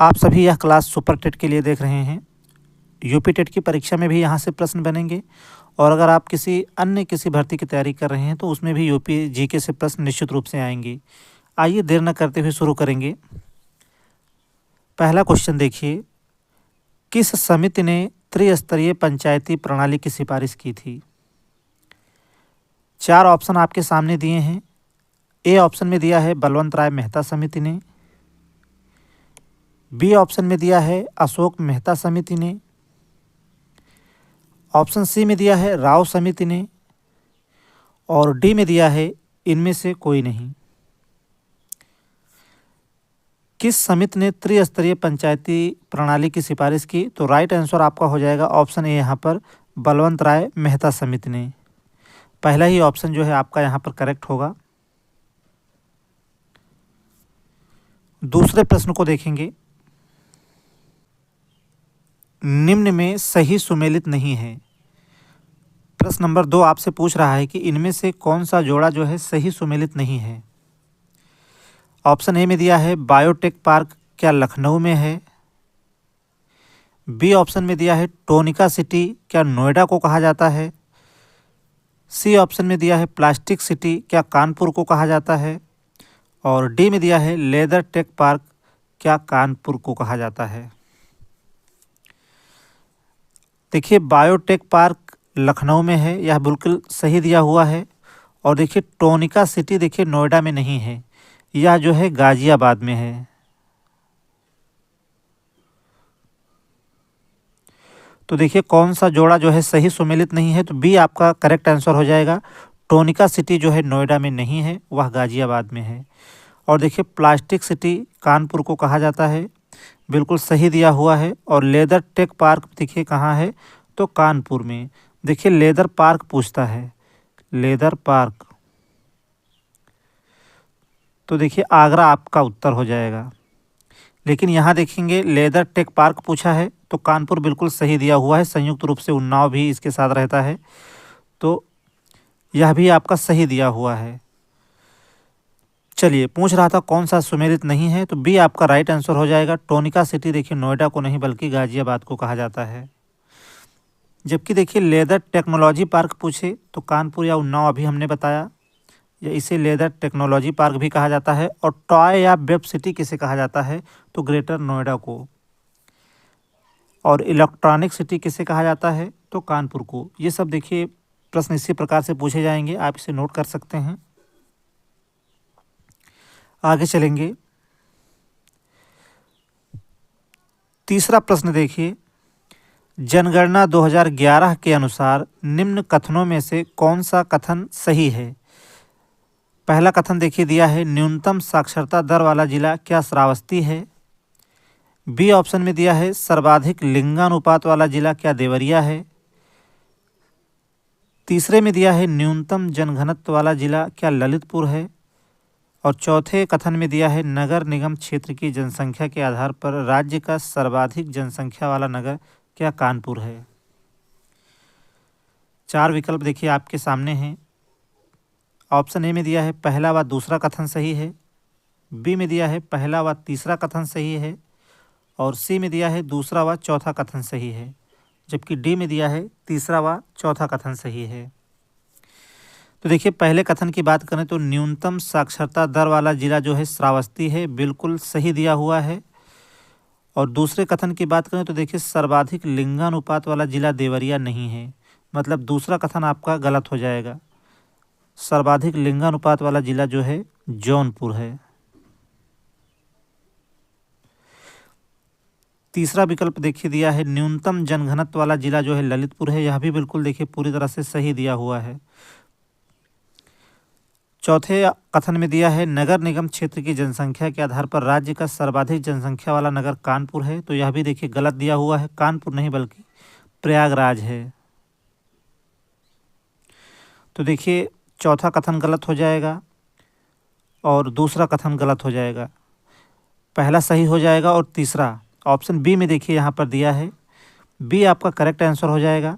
आप सभी यह क्लास सुपर टेट के लिए देख रहे हैं। यूपी टेट की परीक्षा में भी यहाँ से प्रश्न बनेंगे और अगर आप किसी भर्ती की तैयारी कर रहे हैं तो उसमें भी यूपी जीके से प्रश्न निश्चित रूप से आएंगे। आइए देर न करते हुए शुरू करेंगे। पहला क्वेश्चन देखिए, किस समिति ने त्रिस्तरीय पंचायती प्रणाली की सिफारिश की थी? 4 ऑप्शन आपके सामने दिए हैं। ए ऑप्शन में दिया है बलवंत राय मेहता समिति ने, बी ऑप्शन में दिया है अशोक मेहता समिति ने, ऑप्शन सी में दिया है राव समिति ने और डी में दिया है इनमें से कोई नहीं। किस समिति ने त्रिस्तरीय पंचायती प्रणाली की सिफारिश की? तो राइट आंसर आपका हो जाएगा ऑप्शन ए, यहाँ पर बलवंत राय मेहता समिति ने। पहला ही ऑप्शन जो है आपका यहाँ पर करेक्ट होगा। दूसरे प्रश्न को देखेंगे। निम्न में सही सुमेलित नहीं है। प्रश्न नंबर 2 आपसे पूछ रहा है कि इनमें से कौन सा जोड़ा जो है सही सुमेलित नहीं है। ऑप्शन ए में दिया है बायोटेक पार्क क्या लखनऊ में है, बी ऑप्शन में दिया है टोनिका सिटी क्या नोएडा को कहा जाता है, सी ऑप्शन में दिया है प्लास्टिक सिटी क्या कानपुर को कहा जाता है और डी में दिया है लेदर टेक पार्क क्या कानपुर को कहा जाता है। देखिए बायोटेक पार्क लखनऊ में है, यह बिल्कुल सही दिया हुआ है। और देखिए टोनिका सिटी देखिए नोएडा में नहीं है, यह जो है गाजियाबाद में है। तो देखिए कौन सा जोड़ा जो है सही सुमेलित नहीं है, तो बी आपका करेक्ट आंसर हो जाएगा। टोनिका सिटी जो है नोएडा में नहीं है, वह गाजियाबाद में है। और देखिए प्लास्टिक सिटी कानपुर को कहा जाता है, बिल्कुल सही दिया हुआ है। और लेदर टेक पार्क देखिए कहाँ है, तो कानपुर में। देखिए लेदर पार्क पूछता है, लेदर पार्क, तो देखिए आगरा आपका उत्तर हो जाएगा। लेकिन यहाँ देखेंगे लेदर टेक पार्क पूछा है तो कानपुर बिल्कुल सही दिया हुआ है। संयुक्त रूप से उन्नाव भी इसके साथ रहता है, तो यह भी आपका सही दिया हुआ है। चलिए, पूछ रहा था कौन सा सुमेलित नहीं है, तो बी आपका राइट आंसर हो जाएगा। टोनिका सिटी देखिए नोएडा को नहीं बल्कि गाजियाबाद को कहा जाता है। जबकि देखिए लेदर टेक्नोलॉजी पार्क पूछे तो कानपुर या उन्नाव अभी हमने बताया, या इसे लेदर टेक्नोलॉजी पार्क भी कहा जाता है। और टॉय या वेब सिटी किसे कहा जाता है, तो ग्रेटर नोएडा को। और इलेक्ट्रॉनिक सिटी किसे कहा जाता है, तो कानपुर को। ये सब देखिए प्रश्न इसी प्रकार से पूछे जाएंगे, आप इसे नोट कर सकते हैं। आगे चलेंगे। तीसरा प्रश्न देखिए, जनगणना 2011 के अनुसार निम्न कथनों में से कौन सा कथन सही है? पहला कथन देखिए दिया है न्यूनतम साक्षरता दर वाला जिला क्या श्रावस्ती है, बी ऑप्शन में दिया है सर्वाधिक लिंगानुपात वाला जिला क्या देवरिया है, तीसरे में दिया है न्यूनतम जनघनत्व वाला जिला क्या ललितपुर है और चौथे कथन में दिया है नगर निगम क्षेत्र की जनसंख्या के आधार पर राज्य का सर्वाधिक जनसंख्या वाला नगर क्या कानपुर है। 4 विकल्प देखिए आपके सामने हैं। ऑप्शन ए में दिया है पहला व दूसरा कथन सही है, बी में दिया है पहला व तीसरा कथन सही है और सी में दिया है दूसरा व चौथा कथन सही है, जबकि डी में दिया है तीसरा व चौथा कथन सही है। तो देखिए पहले कथन की बात करें तो न्यूनतम साक्षरता दर वाला जिला जो है श्रावस्ती है, बिल्कुल सही दिया हुआ है। और दूसरे कथन की बात करें तो देखिए सर्वाधिक लिंगानुपात वाला जिला देवरिया नहीं है, मतलब दूसरा कथन आपका गलत हो जाएगा। सर्वाधिक लिंगानुपात वाला जिला जो है जौनपुर है। तीसरा विकल्प देखिए दिया है न्यूनतम जनघनत्व वाला जिला जो है ललितपुर है, यह भी बिल्कुल देखिए पूरी तरह से सही दिया हुआ है। चौथे कथन में दिया है नगर निगम क्षेत्र की जनसंख्या के आधार पर राज्य का सर्वाधिक जनसंख्या वाला नगर कानपुर है, तो यह भी देखिए गलत दिया हुआ है। कानपुर नहीं बल्कि प्रयागराज है। तो देखिए चौथा कथन गलत हो जाएगा और दूसरा कथन गलत हो जाएगा, पहला सही हो जाएगा और तीसरा ऑप्शन बी में देखिए यहाँ पर दिया है, बी आपका करेक्ट आंसर हो जाएगा।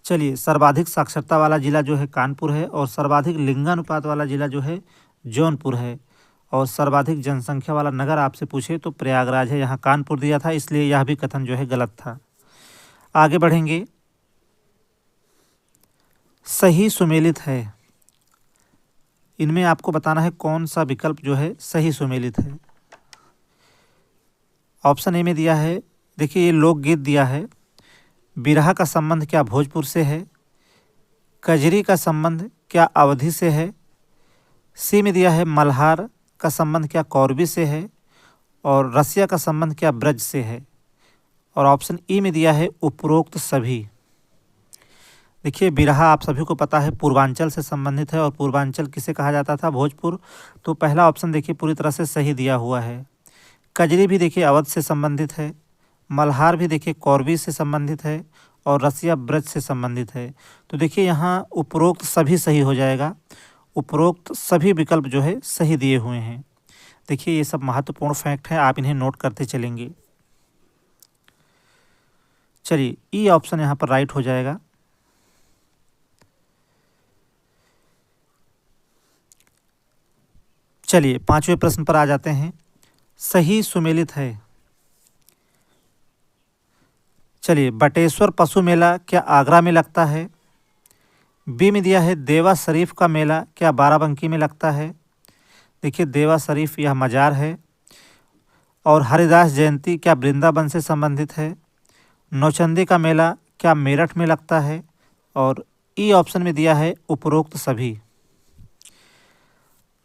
चलिए, सर्वाधिक साक्षरता वाला जिला जो है कानपुर है और सर्वाधिक लिंगानुपात वाला जिला जो है जौनपुर है। और सर्वाधिक जनसंख्या वाला नगर आपसे पूछे तो प्रयागराज है, यहाँ कानपुर दिया था, इसलिए यह भी कथन जो है गलत था। आगे बढ़ेंगे। सही सुमेलित है, इनमें आपको बताना है कौन सा विकल्प जो है सही सुमेलित है। ऑप्शन ए में दिया है, देखिए ये लोकगीत दिया है, बिरहा का संबंध क्या भोजपुर से है, कजरी का संबंध क्या अवधि से है, सी में दिया है मल्हार का संबंध क्या कौरवी से है, और रसिया का संबंध क्या ब्रज से है, और ऑप्शन ई में दिया है उपरोक्त सभी। देखिए बिरहा आप सभी को पता है पूर्वांचल से संबंधित है, और पूर्वांचल किसे कहा जाता था, भोजपुर। तो पहला ऑप्शन देखिए पूरी तरह से सही दिया हुआ है। कजरी भी देखिए अवध से संबंधित है, मल्हार भी देखिए कौरवी से संबंधित है, और रसिया ब्रज से संबंधित है। तो देखिए यहाँ उपरोक्त सभी सही हो जाएगा, उपरोक्त सभी विकल्प जो है सही दिए हुए हैं। देखिए ये सब महत्वपूर्ण फैक्ट है, आप इन्हें नोट करते चलेंगे। चलिए ई ऑप्शन यहाँ पर राइट हो जाएगा। चलिए पांचवें प्रश्न पर आ जाते हैं। सही सुमेलित है। चलिए बटेश्वर पशु मेला क्या आगरा में लगता है, बी में दिया है देवा शरीफ का मेला क्या बाराबंकी में लगता है। देखिए देवा शरीफ यह मजार है, और हरिदास जयंती क्या वृंदावन से संबंधित है, नौचंदी का मेला क्या मेरठ में लगता है, और ई ऑप्शन में दिया है उपरोक्त सभी।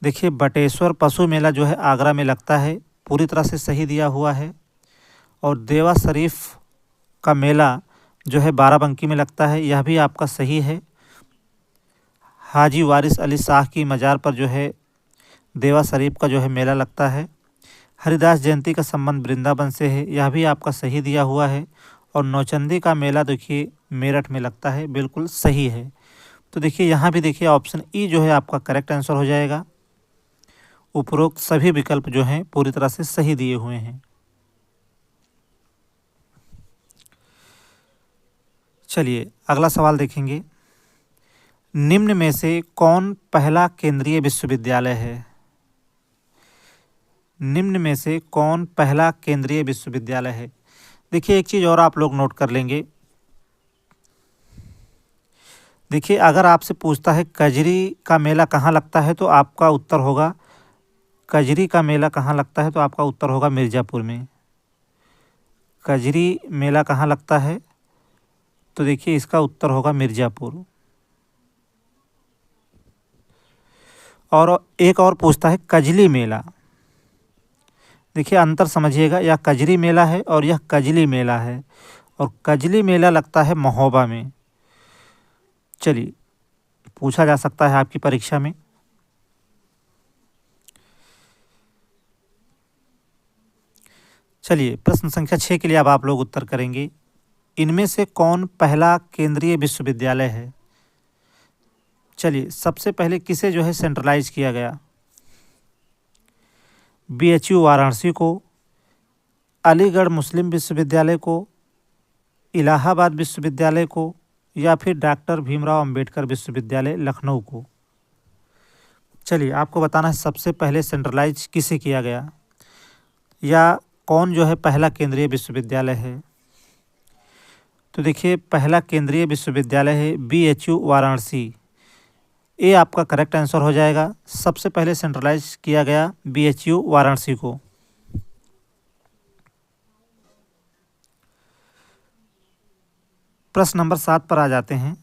देखिए बटेश्वर पशु मेला जो है आगरा में लगता है, पूरी तरह से सही दिया हुआ है, और देवा शरीफ का मेला जो है बाराबंकी में लगता है, यह भी आपका सही है। हाजी वारिस अली शाह की मज़ार पर जो है देवा शरीफ का जो है मेला लगता है। हरिदास जयंती का संबंध वृंदावन से है, यह भी आपका सही दिया हुआ है, और नौचंदी का मेला देखिए मेरठ में लगता है, बिल्कुल सही है। तो देखिए यहाँ भी देखिए ऑप्शन ई जो है आपका करेक्ट आंसर हो जाएगा। उपरोक्त सभी विकल्प जो हैं पूरी तरह से सही दिए हुए हैं। चलिए अगला सवाल देखेंगे। निम्न में से कौन पहला केंद्रीय विश्वविद्यालय है, निम्न में से कौन पहला केंद्रीय विश्वविद्यालय है। देखिए एक चीज़ और आप लोग नोट कर लेंगे। देखिए अगर आपसे पूछता है कजरी का मेला कहाँ लगता है, तो आपका उत्तर होगा, कजरी का मेला कहाँ लगता है तो आपका उत्तर होगा मिर्ज़ापुर में। कजरी मेला कहाँ लगता है, तो देखिए इसका उत्तर होगा मिर्ज़ापुर। और एक और पूछता है कजली मेला, देखिए अंतर समझिएगा, यह कजरी मेला है और यह कजली मेला है, और कजली मेला लगता है महोबा में। चलिए पूछा जा सकता है आपकी परीक्षा में। चलिए प्रश्न संख्या 6 के लिए अब आप लोग उत्तर करेंगे। इनमें से कौन पहला केंद्रीय विश्वविद्यालय है। चलिए सबसे पहले किसे जो है सेंट्रलाइज किया गया, बीएचयू वाराणसी को, अलीगढ़ मुस्लिम विश्वविद्यालय को, इलाहाबाद विश्वविद्यालय को, या फिर डॉक्टर भीमराव अंबेडकर विश्वविद्यालय लखनऊ को। चलिए आपको बताना है सबसे पहले सेंट्रलाइज किसे किया गया, या कौन जो है पहला केंद्रीय विश्वविद्यालय है। तो देखिए पहला केंद्रीय विश्वविद्यालय है बीएचयू वाराणसी, ये आपका करेक्ट आंसर हो जाएगा। सबसे पहले सेंट्रलाइज किया गया बीएचयू वाराणसी को। प्रश्न नंबर 7 पर आ जाते हैं।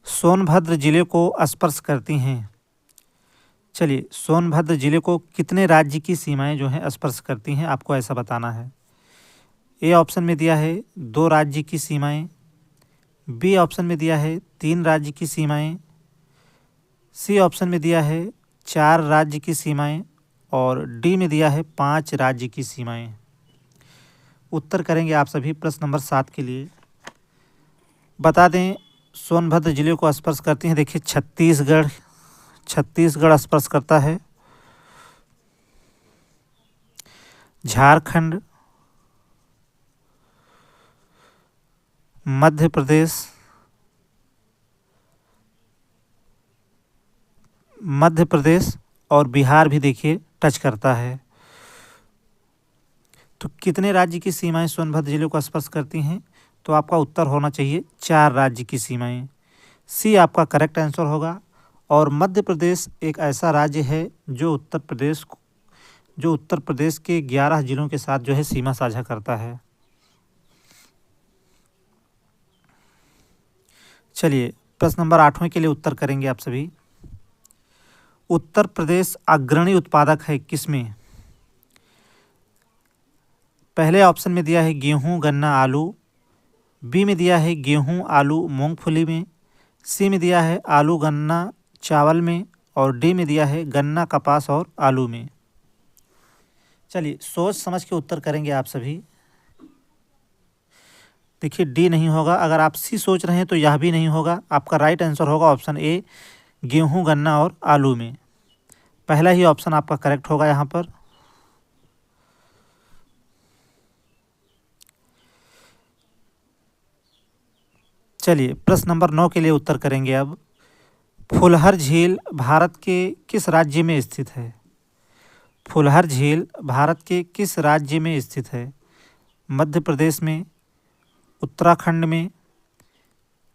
सोनभद्र जिले को स्पर्श करती हैं। चलिए सोनभद्र जिले को कितने राज्य की सीमाएं जो हैं स्पर्श करती हैं, आपको ऐसा बताना है। ए ऑप्शन में दिया है 2 राज्य की सीमाएं, बी ऑप्शन में दिया है 3 राज्य की सीमाएं, सी ऑप्शन में दिया है 4 राज्य की सीमाएं, और डी में दिया है 5 राज्य की सीमाएं। उत्तर करेंगे आप सभी प्रश्न नंबर 7 के लिए। बता दें सोनभद्र जिले को स्पर्श करती हैं, देखिए छत्तीसगढ़ स्पर्श करता है, झारखंड, मध्य प्रदेश और बिहार भी देखिए टच करता है। तो कितने राज्य की सीमाएं सोनभद्र जिले को स्पर्श करती हैं? तो आपका उत्तर होना चाहिए 4 राज्य की सीमाएं। सी आपका करेक्ट आंसर होगा। और मध्य प्रदेश एक ऐसा राज्य है जो उत्तर प्रदेश के 11 जिलों के साथ जो है सीमा साझा करता है। चलिए प्रश्न नंबर 8वें के लिए उत्तर करेंगे आप सभी। उत्तर प्रदेश अग्रणी उत्पादक है किसमें? पहले ऑप्शन में दिया है गेहूं, गन्ना, आलू। बी में दिया है गेहूं, आलू, मूंगफली में। सी में दिया है आलू, गन्ना, चावल में। और डी में दिया है गन्ना, कपास और आलू में। चलिए सोच समझ के उत्तर करेंगे आप सभी। देखिए डी नहीं होगा। अगर आप सी सोच रहे हैं तो यह भी नहीं होगा। आपका राइट आंसर होगा ऑप्शन ए, गेहूं, गन्ना और आलू में। पहला ही ऑप्शन आपका करेक्ट होगा यहाँ पर। चलिए प्रश्न नंबर 9 के लिए उत्तर करेंगे अब। फुलहर झील भारत के किस राज्य में स्थित है? फुलहर झील भारत के किस राज्य में स्थित है? मध्य प्रदेश में, उत्तराखंड में,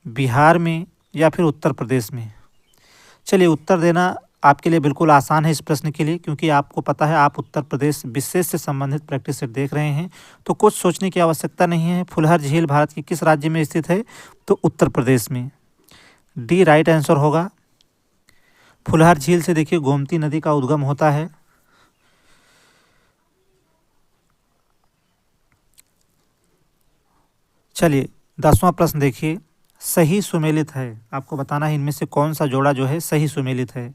बिहार में या फिर उत्तर प्रदेश में? चलिए उत्तर देना आपके लिए बिल्कुल आसान है इस प्रश्न के लिए, क्योंकि आपको पता है आप उत्तर प्रदेश विशेष से संबंधित प्रैक्टिस सेट देख रहे हैं, तो कुछ सोचने की आवश्यकता नहीं है। फुलहर झील भारत के किस राज्य में स्थित है? तो उत्तर प्रदेश में। डी राइट आंसर होगा। फुलहर झील से देखिए गोमती नदी का उद्गम होता है। चलिए 10वां प्रश्न देखिए। सही सुमेलित है, आपको बताना है इनमें से कौन सा जोड़ा जो है सही सुमेलित है।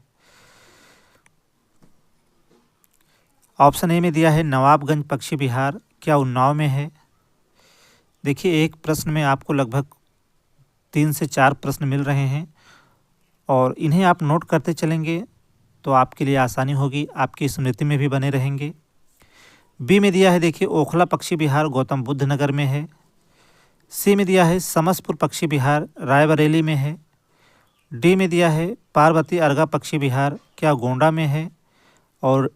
ऑप्शन ए में दिया है नवाबगंज पक्षी विहार, क्या उन्नाव में है? देखिए एक प्रश्न में आपको लगभग 3 से 4 प्रश्न मिल रहे हैं और इन्हें आप नोट करते चलेंगे तो आपके लिए आसानी होगी, आपकी स्मृति में भी बने रहेंगे। बी में दिया है देखिए ओखला पक्षी विहार गौतम बुद्ध नगर में है। सी में दिया है समसपुर पक्षी विहार रायबरेली में है। डी में दिया है पार्वती अर्गा पक्षी विहार, क्या गोंडा में है? और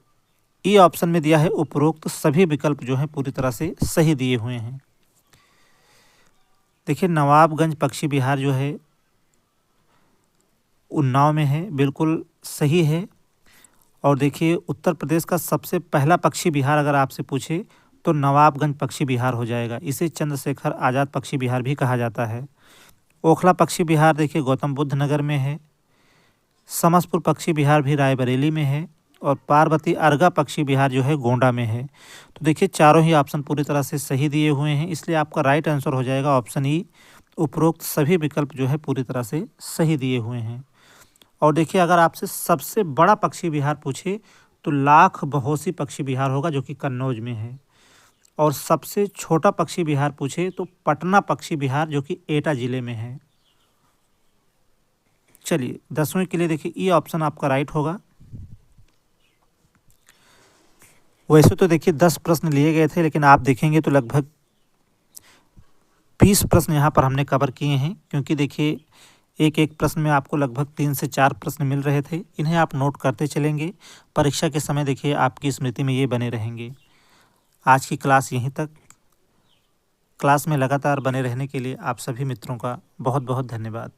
ई ऑप्शन में दिया है उपरोक्त सभी विकल्प जो हैं पूरी तरह से सही दिए हुए हैं। देखिए नवाबगंज पक्षी विहार जो है उन्नाव में है, बिल्कुल सही है। और देखिए उत्तर प्रदेश का सबसे पहला पक्षी विहार अगर आपसे पूछे तो नवाबगंज पक्षी विहार हो जाएगा। इसे चंद्रशेखर आज़ाद पक्षी विहार भी कहा जाता है। ओखला पक्षी विहार देखिए गौतम बुद्ध नगर में है। समसपुर पक्षी विहार भी रायबरेली में है। और पार्वती अर्गा पक्षी विहार जो है गोंडा में है। तो देखिए चारों ही ऑप्शन पूरी तरह से सही दिए हुए हैं, इसलिए आपका राइट आंसर हो जाएगा ऑप्शन ई, उपरोक्त सभी विकल्प जो है पूरी तरह से सही दिए हुए हैं। और देखिए अगर आपसे सबसे बड़ा पक्षी विहार पूछे तो लाख बहोसी पक्षी विहार होगा जो कि कन्नौज में है। और सबसे छोटा पक्षी विहार पूछे तो पटना पक्षी विहार जो कि एटा जिले में है। चलिए 10वें के लिए देखिए ई ऑप्शन आपका राइट होगा। वैसे तो देखिए 10 प्रश्न लिए गए थे, लेकिन आप देखेंगे तो लगभग 20 प्रश्न यहाँ पर हमने कवर किए हैं, क्योंकि देखिए एक एक प्रश्न में आपको लगभग 3 से 4 प्रश्न मिल रहे थे। इन्हें आप नोट करते चलेंगे, परीक्षा के समय देखिए आपकी स्मृति में ये बने रहेंगे। आज की क्लास यहीं तक। क्लास में लगातार बने रहने के लिए आप सभी मित्रों का बहुत बहुत धन्यवाद।